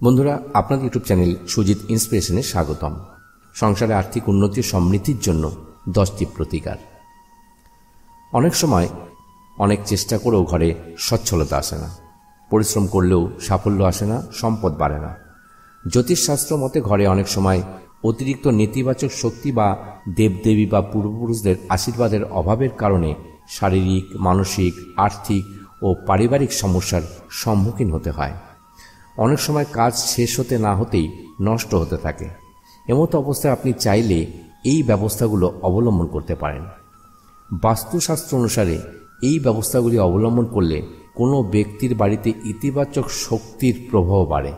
বন্ধুরা, আপনাদের YouTube channel Sujit ইন্সপিরেশনে স্বাগতম। সংসারে আর্থিক উন্নতি ও সমৃদ্ধির জন্য 10টি প্রতিকার। অনেক সময় অনেক চেষ্টা করেও ঘরে সচ্ছলতা আসে না, পরিশ্রম করলেও সাফল্য আসে না, সম্পদ বাড়ে না। জ্যোতিষশাস্ত্র মতে ঘরে অনেক সময় অতিরিক্ত নেতিবাচক শক্তি বা দেবদেবী বা পূর্বপুরুষদের আশীর্বাদের অভাবের কারণে শারীরিক, মানসিক, আর্থিক ও পারিবারিক সমস্যার সম্মুখীন হতে হয়। অনেক সময় কাজ শেষ হতে না হতেই নষ্ট হতে থাকে। এমতো অবস্থায় আপনি চাইলে এই ব্যবস্থাগুলো অবলম্বন করতে পারেন। বাস্তুশাস্ত্র অনুসারে এই ব্যবস্থাগুলি অবলম্বন করলে কোনো ব্যক্তির বাড়িতে ইতিবাচক শক্তির প্রভাব বাড়ে।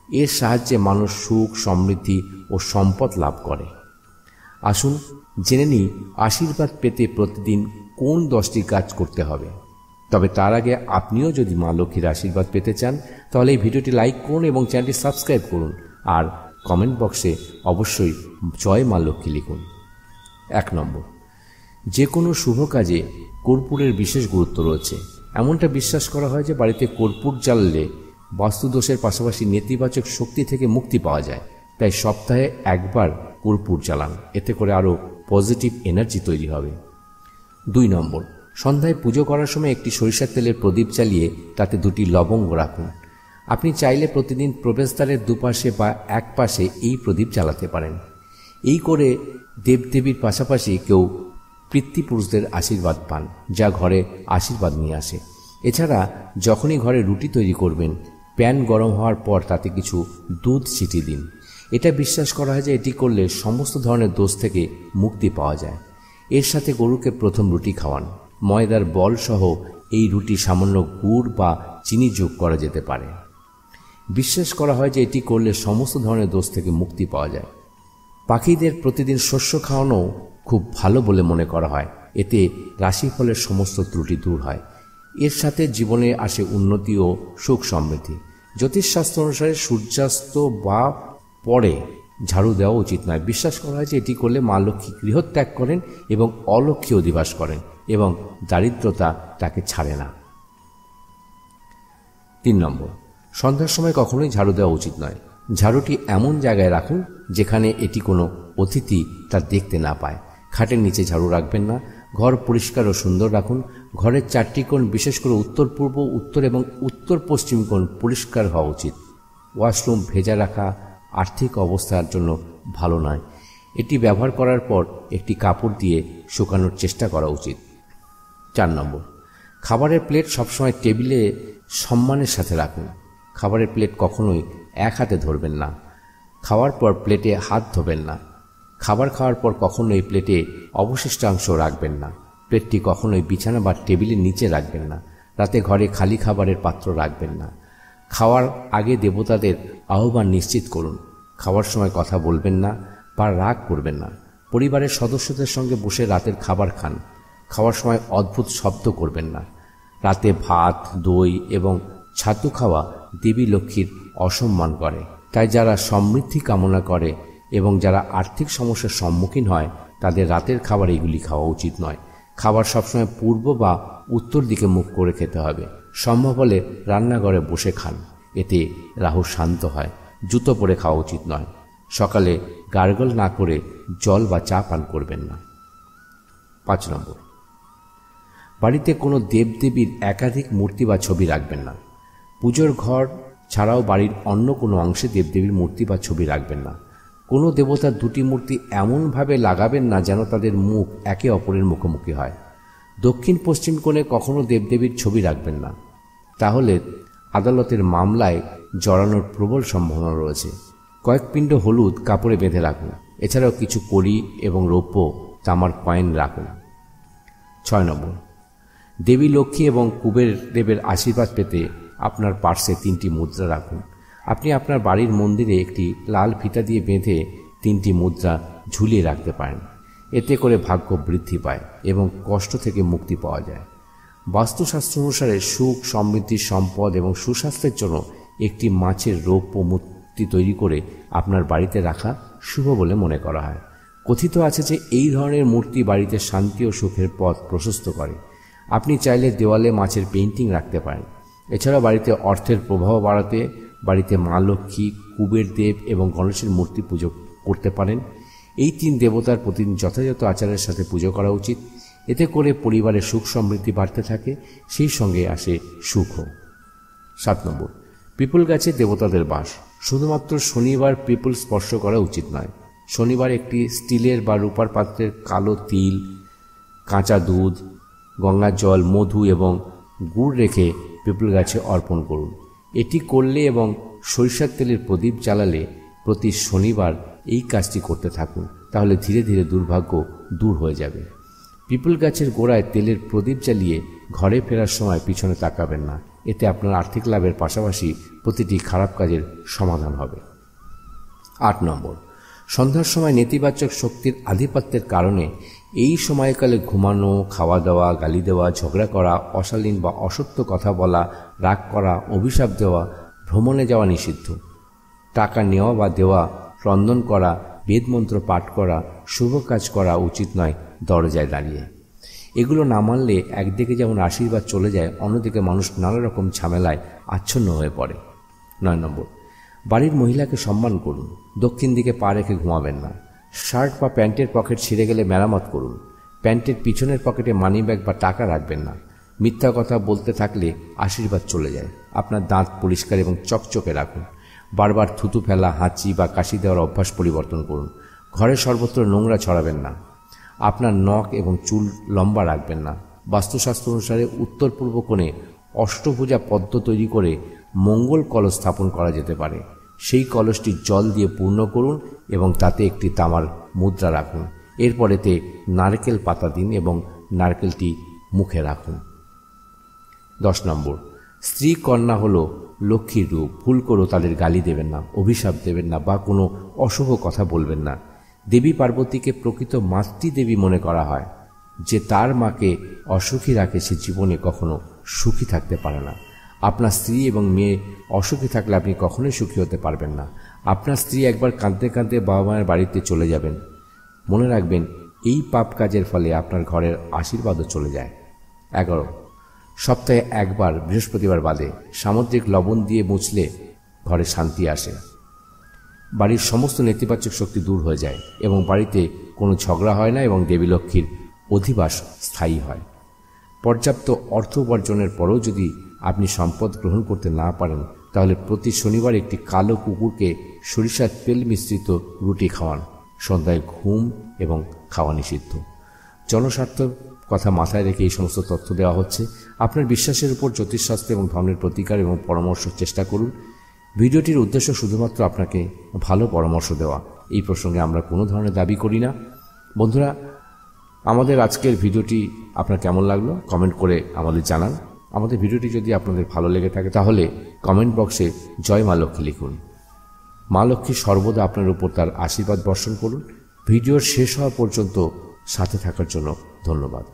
এর সাহায্যে মানুষ সুখ, সমৃদ্ধি ও সম্পদ লাভ করে। আসুন জেনে নিই আশীর্বাদ পেতে প্রতিদিন কোন 10টি কাজ করতে হবে। তবে তার আগে আপনিও যদি মা লক্ষ্মীর আশীর্বাদ পেতে চান তাহলে এই ভিডিওটি লাইক করুন এবং চ্যানেলটি সাবস্ক্রাইব করুন, আর কমেন্ট বক্সে অবশ্যই জয় মা লক্ষ্মী লিখুন। 1 নম্বর, যে কোনো শুভ কাজে কর্পূরের বিশেষ গুরুত্ব রয়েছে। এমনটা বিশ্বাস করা হয় যে বাড়িতে কর্পূর জ্বাললে বাস্তুদোষের পাশাপাশি নেতিবাচক শক্তি থেকে মুক্তি পাওয়া যায়। তাই সপ্তাহে একবার কর্পূর জ্বালান, এতে করে আরও পজিটিভ এনার্জি তৈরি হবে। 2 নম্বর, সন্ধ্যায় পুজো করার সময় একটি সরিষার তেলের প্রদীপ জ্বালিয়ে তাতে 2টি লবঙ্গ রাখুন। আপনি চাইলে প্রতিদিন প্রবেশদ্বারের দুপাশে বা এক পাশে এই প্রদীপ জ্বালাতে পারেন। এই করে দেবদেবীর পাশাপাশি কেউ পিতৃপুরুষদের আশীর্বাদ পান, যা ঘরে আশীর্বাদ নিয়ে আসে। এছাড়া যখনই ঘরে রুটি তৈরি করবেন, প্যান গরম হওয়ার পর তাতে কিছু দুধ ছিটিয়ে দিন। এটা বিশ্বাস করা হয় যে এটি করলে সমস্ত ধরনের দোষ থেকে মুক্তি পাওয়া যায়। এর সাথে গরুকে প্রথম রুটি খাওয়ান। ময়দার বল সহ এই রুটি সামান্য গুড় বা চিনি যোগ করা যেতে পারে। বিশ্বাস করা হয় যে এটি করলে সমস্ত ধরনের দোষ থেকে মুক্তি পাওয়া যায়। পাখিদের প্রতিদিন শস্য খাওয়ানো খুব ভালো বলে মনে করা হয়। এতে রাশিফলের সমস্ত ত্রুটি দূর হয়। এর সাথে জীবনে আসে উন্নতি ও সুখ সমৃদ্ধি। জ্যোতিষশাস্ত্র অনুসারে সূর্যাস্ত বা পরে ঝাড়ু দেওয়া উচিত নয়। বিশ্বাস করা হয় যে এটি করলে মা লক্ষ্মী গৃহত্যাগ করেন এবং অলক্ষ্মী অধিবাস করেন এবং দারিদ্রতা তাকে ছাড়ে না। 3 নম্বর, সন্ধ্যার সময় কখনোই ঝাড়ু দেওয়া উচিত নয়। ঝাড়ুটি এমন জায়গায় রাখুন যেখানে এটি কোনো অতিথি তা দেখতে না পায়। খাটের নিচে ঝাড়ু রাখবেন না। ঘর পরিষ্কার ও সুন্দর রাখুন। ঘরের 4টি কোণ, বিশেষ করে উত্তর পূর্ব, উত্তর এবং উত্তর পশ্চিম কোণ পরিষ্কার হওয়া উচিত। ওয়াশরুম ভেজা রাখা আর্থিক অবস্থার জন্য ভালো নয়। এটি ব্যবহার করার পর একটি কাপড় দিয়ে শুকানোর চেষ্টা করা উচিত। 4 নম্বর, খাবারের প্লেট সবসময় টেবিলে সম্মানের সাথে রাখুন। খাবারের প্লেট কখনোই এক হাতে ধরবেন না। খাওয়ার পর প্লেটে হাত ধোবেন না। খাবার খাওয়ার পর কখনোই প্লেটে অবশিষ্টাংশ রাখবেন না। প্লেটটি কখনোই বিছানা বা টেবিলের নিচে রাখবেন না। রাতে ঘরে খালি খাবারের পাত্র রাখবেন না। খাওয়ার আগে দেবতাদের আহ্বান নিশ্চিত করুন। খাওয়ার সময় কথা বলবেন না বা রাগ করবেন না। পরিবারের সদস্যদের সঙ্গে বসে রাতের খাবার খান। খাওয়ার সময় অদ্ভুত শব্দ করবেন না। রাতে ভাত, দই এবং ছাতু খাওয়া দেবী লক্ষ্মীর অসম্মান করে। তাই যারা সমৃদ্ধি কামনা করে এবং যারা আর্থিক সমস্যার সম্মুখীন হয় তাদের রাতের খাবার এগুলি খাওয়া উচিত নয়। খাবার সবসময় পূর্ব বা উত্তর দিকে মুখ করে খেতে হবে। সম্ভব হলে রান্নাঘরে বসে খান। এতে রাহু শান্ত হয়। জুতো পরে খাওয়া উচিত নয়। সকালে গার্গল না করে জল বা চা পান করবেন না। 5 নম্বর, বাড়িতে কোনো দেবদেবীর একাধিক মূর্তি বা ছবি রাখবেন না। পুজোর ঘর ছাড়াও বাড়ির অন্য কোনো অংশে দেবদেবীর মূর্তি বা ছবি রাখবেন না। কোনো দেবতার 2টি মূর্তি এমনভাবে লাগাবেন না যেন তাদের মুখ একে অপরের মুখোমুখি হয়। দক্ষিণ পশ্চিম কোণে কখনো দেবদেবীর ছবি রাখবেন না, তাহলে আদালতের মামলায় জড়ানোর প্রবল সম্ভাবনা রয়েছে। কয়েক পিণ্ড হলুদ কাপড়ে বেঁধে রাখুন। এছাড়াও কিছু কড়ি এবং রৌপ্য তামার কয়েন রাখুন। 6 নম্বর, দেবী লক্ষ্মী এবং কুবের দেবের আশীর্বাদ পেতে আপনার পার্শ্বে 3টি মুদ্রা রাখুন। আপনি আপনার বাড়ির মন্দিরে একটি লাল ফিতা দিয়ে বেঁধে 3টি মুদ্রা ঝুলিয়ে রাখতে পারেন। এতে করে ভাগ্য বৃদ্ধি পায় এবং কষ্ট থেকে মুক্তি পাওয়া যায়। বাস্তুশাস্ত্র অনুসারে সুখ, সমৃদ্ধি, সম্পদ এবং সুস্বাস্থ্যের জন্য একটি মাছের রৌপ্য মূর্তি তৈরি করে আপনার বাড়িতে রাখা শুভ বলে মনে করা হয়। কথিত আছে যে এই ধরনের মূর্তি বাড়িতে শান্তি ও সুখের পথ প্রশস্ত করে। আপনি চাইলে দেওয়ালে মাছের পেইন্টিং রাখতে পারেন। এছাড়া বাড়িতে অর্থের প্রবাহ বাড়াতে বাড়িতে মা লক্ষ্মী, কুবের দেব এবং গণেশের মূর্তি পুজো করতে পারেন। এই 3 দেবতার প্রতিদিন যথাযথ আচারের সাথে পুজো করা উচিত। এতে করে পরিবারের সুখ সমৃদ্ধি বাড়তে থাকে, সেই সঙ্গে আসে সুখও। 7 নম্বর, পিপল গাছে দেবতাদের বাস। শুধুমাত্র শনিবার পিপল স্পর্শ করা উচিত নয়। শনিবার একটি স্টিলের বা রূপার পাত্রের কালো তিল, কাঁচা দুধ, গঙ্গার জল, মধু এবং গুড় রেখে পিপল গাছে অর্পণ করুন। এটি করলে এবং সরিষার তেলের প্রদীপ জ্বালালে প্রতি শনিবার এই কাজটি করতে থাকুন, তাহলে ধীরে ধীরে দুর্ভাগ্য দূর হয়ে যাবে। পিপল গাছের গোড়ায় তেলের প্রদীপ জ্বালিয়ে ঘরে ফেরার সময় পিছনে তাকাবেন না। এতে আপনার আর্থিক লাভের পাশাপাশি প্রতিটি খারাপ কাজের সমাধান হবে। 8 নম্বর, সন্ধ্যার সময় নেতিবাচক শক্তির আধিপত্যের কারণে এই সময়কালে ঘুমানো, খাওয়া দাওয়া, গালি দেওয়া, ঝগড়া করা, অশালীন বা অসত্য কথা বলা, রাগ করা, অভিশাপ দেওয়া, ভ্রমণে যাওয়া নিষিদ্ধ। টাকা নেওয়া বা দেওয়া, রন্ধন করা, বেদমন্ত্র পাঠ করা, শুভ কাজ করা উচিত নয় দরজায় দাঁড়িয়ে। এগুলো না মানলে একদিকে যেমন আশীর্বাদ চলে যায়, অন্যদিকে মানুষ নানা রকম ঝামেলায় আচ্ছন্ন হয়ে পড়ে। 9 নম্বর, বাড়ির মহিলাকে সম্মান করুন। দক্ষিণ দিকে পা রেখে ঘুমাবেন না। শার্ট বা প্যান্টের পকেট ছিঁড়ে গেলে মেরামত করুন। প্যান্টের পিছনের পকেটে মানিব্যাগ বা টাকা রাখবেন না। মিথ্যা কথা বলতে থাকলে আশীর্বাদ চলে যায়। আপনার দাঁত পরিষ্কার এবং চকচকে রাখুন। বারবার থুতু ফেলা, হাঁচি বা কাশি দেওয়ার অভ্যাস পরিবর্তন করুন। ঘরে সর্বত্র নোংরা ছড়াবেন না। আপনার নখ এবং চুল লম্বা রাখবেন না। বাস্তুশাস্ত্র অনুসারে উত্তর পূর্ব কোণে অষ্টভুজা পদ্ম তৈরি করে মঙ্গল কলস স্থাপন করা যেতে পারে। সেই কলসটি জল দিয়ে পূর্ণ করুন এবং তাতে একটি তামার মুদ্রা রাখুন। এরপর এতে নারকেল পাতা দিন এবং নারকেলটি মুখে রাখুন। 10 নম্বর, স্ত্রী কন্যা হলো লক্ষ্মীর রূপ। ভুল করেও তাদের গালি দেবেন না, অভিশাপ দেবেন না বা কোনো অশুভ কথা বলবেন না। দেবী পার্বতীকে প্রকৃত মাতৃদেবী মনে করা হয়। যে তার মাকে অসুখী রাখে সে জীবনে কখনো সুখী থাকতে পারে না। আপনার স্ত্রী এবং মেয়ে অসুখী থাকলে আপনি কখনোই সুখী হতে পারবেন না। আপনার স্ত্রী একবার কাঁদতে কাঁদতে বাবা মায়ের বাড়িতে চলে যাবেন। মনে রাখবেন, এই পাপ কাজের ফলে আপনার ঘরের আশীর্বাদও চলে যায়। 11, সপ্তাহে একবার বৃহস্পতিবার বাদে সামুদ্রিক লবণ দিয়ে মুছলে ঘরে শান্তি আসে। বাড়ির সমস্ত নেতিবাচক শক্তি দূর হয়ে যায় এবং বাড়িতে কোনো ঝগড়া হয় না এবং দেবী লক্ষ্মীর অধিবাস স্থায়ী হয়। পর্যাপ্ত অর্থ উপার্জনের পরেও যদি আপনি সম্পদ গ্রহণ করতে না পারেন, তাহলে প্রতি শনিবার একটি কালো কুকুরকে সরিষার তেল মিশ্রিত রুটি খাওয়ান। সন্ধ্যায় ঘুম এবং খাওয়া নিষিদ্ধ। জনস্বার্থের কথা মাথায় রেখে এই সমস্ত তথ্য দেওয়া হচ্ছে। আপনার বিশ্বাসের উপর জ্যোতিষশাস্ত্র এবং ধর্মের প্রতিকার এবং পরামর্শ চেষ্টা করুন। ভিডিওটির উদ্দেশ্য শুধুমাত্র আপনাকে ভালো পরামর্শ দেওয়া। এই প্রসঙ্গে আমরা কোনো ধরনের দাবি করি না। বন্ধুরা, আমাদের আজকের ভিডিওটি আপনার কেমন লাগলো কমেন্ট করে আমাদের জানান। আমাদের ভিডিওটি যদি আপনাদের ভালো লেগে থাকে তাহলে কমেন্ট বক্সে জয় মা লক্ষ্মী লিখুন। মা লক্ষ্মী সর্বদা আপনার উপর তার আশীর্বাদ বর্ষণ করুন। ভিডিওর শেষ হওয়া পর্যন্ত সাথে থাকার জন্য ধন্যবাদ।